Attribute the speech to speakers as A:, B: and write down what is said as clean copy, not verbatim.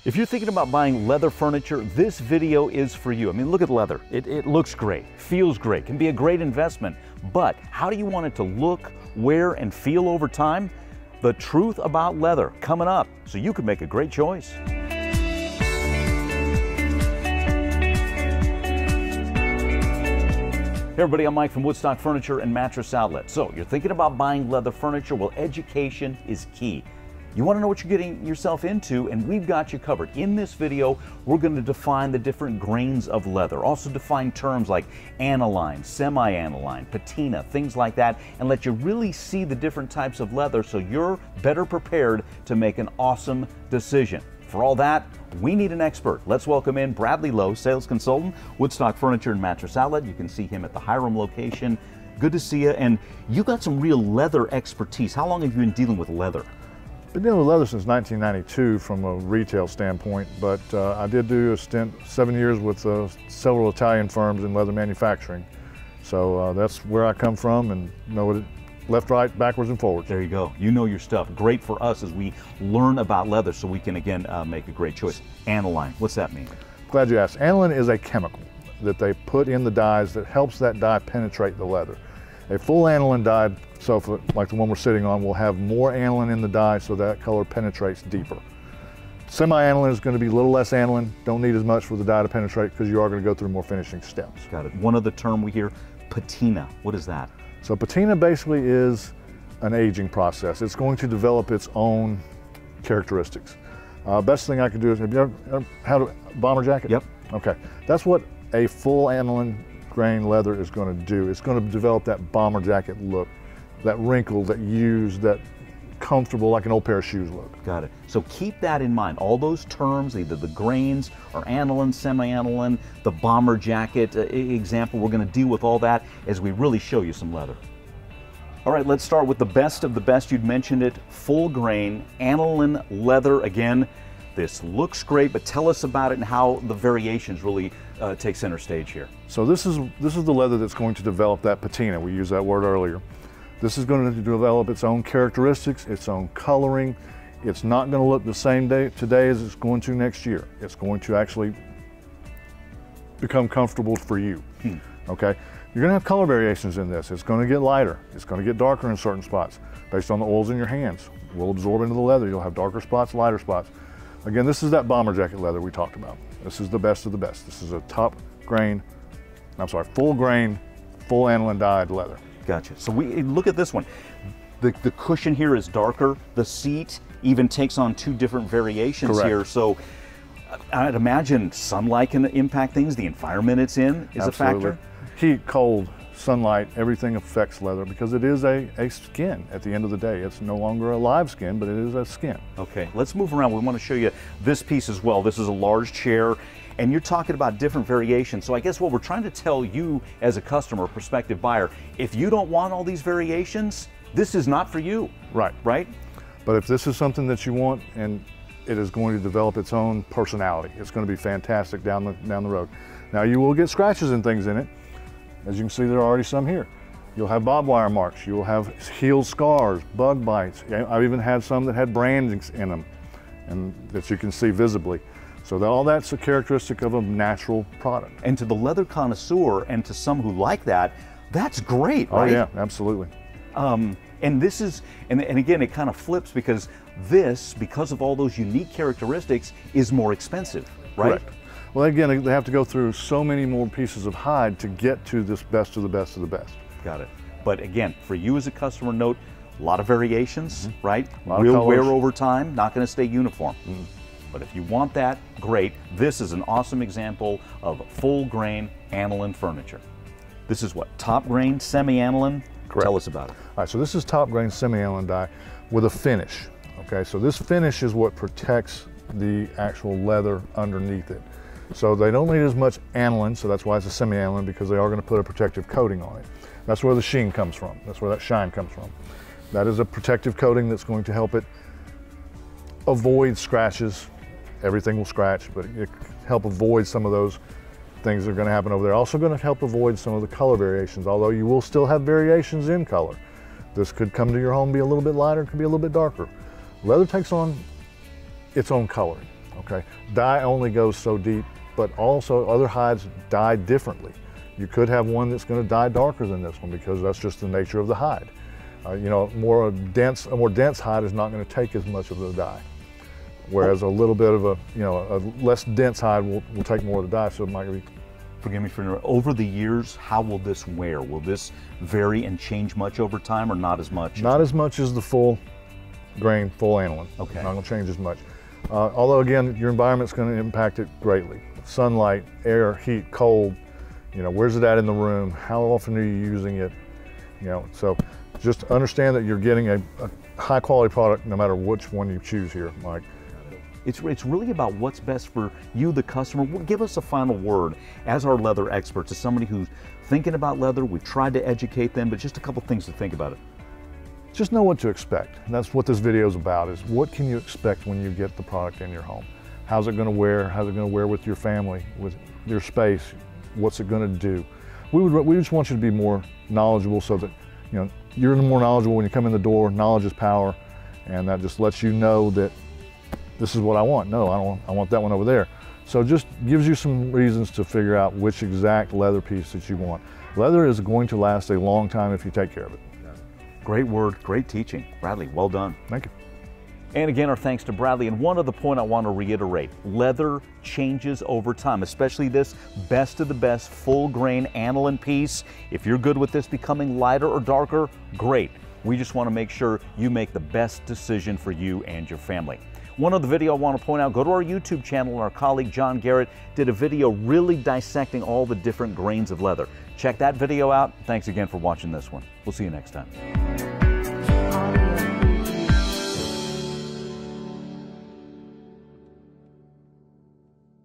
A: If you're thinking about buying leather furniture, this video is for you. I mean, look at leather. It looks great, feels great, can be a great investment, but how do you want it to look, wear, and feel over time? The truth about leather coming up, so you can make a great choice. Hey everybody, I'm Mike from Woodstock Furniture and Mattress Outlet. So you're thinking about buying leather furniture? Well, education is key. You want to know what you're getting yourself into, and we've got you covered. In this video, we're going to define the different grains of leather, also define terms like aniline, semi-aniline, patina, things like that, and let you really see the different types of leather so you're better prepared to make an awesome decision. For all that, we need an expert. Let's welcome in Bradley Lowe, sales consultant, Woodstock Furniture and Mattress Outlet. You can see him at the Hiram location. Good to see you, and you got some real leather expertise. How long have you been dealing with leather?
B: Been dealing with leather since 1992 from a retail standpoint, but I did do a stint 7 years with several Italian firms in leather manufacturing. So that's where I come from and know it left, right, backwards, and forwards.
A: There you go. You know your stuff. Great for us as we learn about leather so we can, again, make a great choice. Aniline, what's that mean?
B: Glad you asked. Aniline is a chemical that they put in the dyes that helps that dye penetrate the leather. A full aniline dyed sofa, like the one we're sitting on, will have more aniline in the dye so that color penetrates deeper. Semi-aniline is going to be a little less aniline, don't need as much for the dye to penetrate because you are going to go through more finishing steps.
A: Got it. One other term we hear, patina. What is that?
B: So patina basically is an aging process. It's going to develop its own characteristics. Best thing I could do is, have you ever had a bomber jacket?
A: Yep.
B: Okay, that's what a full aniline grain leather is going to do. It's going to develop that bomber jacket look, that wrinkle, that used, that comfortable, like an old pair of shoes look.
A: Got it. So keep that in mind. All those terms, either the grains or aniline, semi-aniline, the bomber jacket example, we're going to deal with all that as we really show you some leather. All right, let's start with the best of the best. You'd mentioned it, full grain, aniline leather. Again, this looks great, but tell us about it and how the variations really take center stage here.
B: So this is the leather that's going to develop that patina. We used that word earlier. This is going to develop its own characteristics, its own coloring. It's not going to look the same today as it's going to next year. It's going to actually become comfortable for you. Okay? You're going to have color variations in this. It's going to get lighter. It's going to get darker in certain spots based on the oils in your hands. It will absorb into the leather. You'll have darker spots, lighter spots. Again, this is that bomber jacket leather we talked about. This is the best of the best. This is a full grain, full aniline dyed leather.
A: Gotcha. So we look at this one. The cushion here is darker. The seat even takes on two different variations.
B: Correct.
A: Here. So I'd imagine sunlight can impact things. The environment it's in is
B: Absolutely.
A: a factor.
B: Heat, cold, sunlight, everything affects leather because it is a skin at the end of the day. It's no longer a live skin, but it is a skin.
A: Okay, let's move around. We want to show you this piece as well. This is a large chair, and you're talking about different variations. So I guess what we're trying to tell you as a customer, prospective buyer, if you don't want all these variations, this is not for you.
B: Right.
A: Right?
B: But if this is something that you want and it is going to develop its own personality, it's going to be fantastic down the road. Now you will get scratches and things in it. As you can see, there are already some here. You'll have barbed wire marks. You'll have heel scars, bug bites. I've even had some that had brandings in them and that you can see visibly. So all that's a characteristic of a natural product.
A: And to the leather connoisseur and to some who like that, that's great, right?
B: Oh yeah, absolutely.
A: And this is, and again, it kind of flips because this, because of all those unique characteristics, is more expensive, right?
B: Correct. Well, again, they have to go through so many more pieces of hide to get to this best of the best of the best.
A: Got it. But again, for you as a customer, note a lot of variations, right?
B: Will
A: wear over time, not going to stay uniform. But if you want that, great. This is an awesome example of full grain aniline furniture. This is what, top grain, semi-aniline?
B: Correct.
A: Tell us about it.
B: All right, so this is top grain semi-aniline dye with a finish. Okay, so this finish is what protects the actual leather underneath it. So they don't need as much aniline, so that's why it's a semi-aniline, because they are going to put a protective coating on it. That's where the sheen comes from. That's where that shine comes from. That is a protective coating that's going to help it avoid scratches. Everything will scratch, but it help avoid some of those things that are going to happen over there. Also going to help avoid some of the color variations, although you will still have variations in color. This could come to your home, be a little bit lighter, it could be a little bit darker. Leather takes on its own color. Okay, dye only goes so deep, but also other hides dye differently. You could have one that's going to dye darker than this one because that's just the nature of the hide. You know, a more dense hide is not going to take as much of the dye, whereas a little bit of a less dense hide will take more of the dye. So it might be.
A: Forgive me for over the years. How will this wear? Will this vary and change much over time, or not as much?
B: Not as much as the full grain, full aniline.
A: Okay.
B: Not going to change as much. Although again, your environment's going to impact it greatly. Sunlight, air, heat, cold. You know, where's it at in the room? How often are you using it? You know, so just understand that you're getting a high quality product no matter which one you choose here, Mike.
A: It's really about what's best for you, the customer. Give us a final word as our leather experts, as somebody who's thinking about leather. We've tried to educate them, but just a couple things to think about it.
B: Just know what to expect. And that's what this video is about, is what can you expect when you get the product in your home? How's it going to wear? How's it going to wear with your family, with your space? What's it going to do? We just want you to be more knowledgeable so that, you know, you're more knowledgeable when you come in the door. Knowledge is power, and that just lets you know that this is what I want. No, I want that one over there. So just gives you some reasons to figure out which exact leather piece that you want. Leather is going to last a long time if you take care of it.
A: Great word, great teaching. Bradley, well done.
B: Thank you.
A: And again, our thanks to Bradley. And one other point I want to reiterate, leather changes over time, especially this best of the best full grain aniline piece. If you're good with this becoming lighter or darker, great. We just want to make sure you make the best decision for you and your family. One other video I want to point out, go to our YouTube channel, and our colleague John Garrett did a video really dissecting all the different grains of leather. Check that video out. Thanks again for watching this one. We'll see you next time.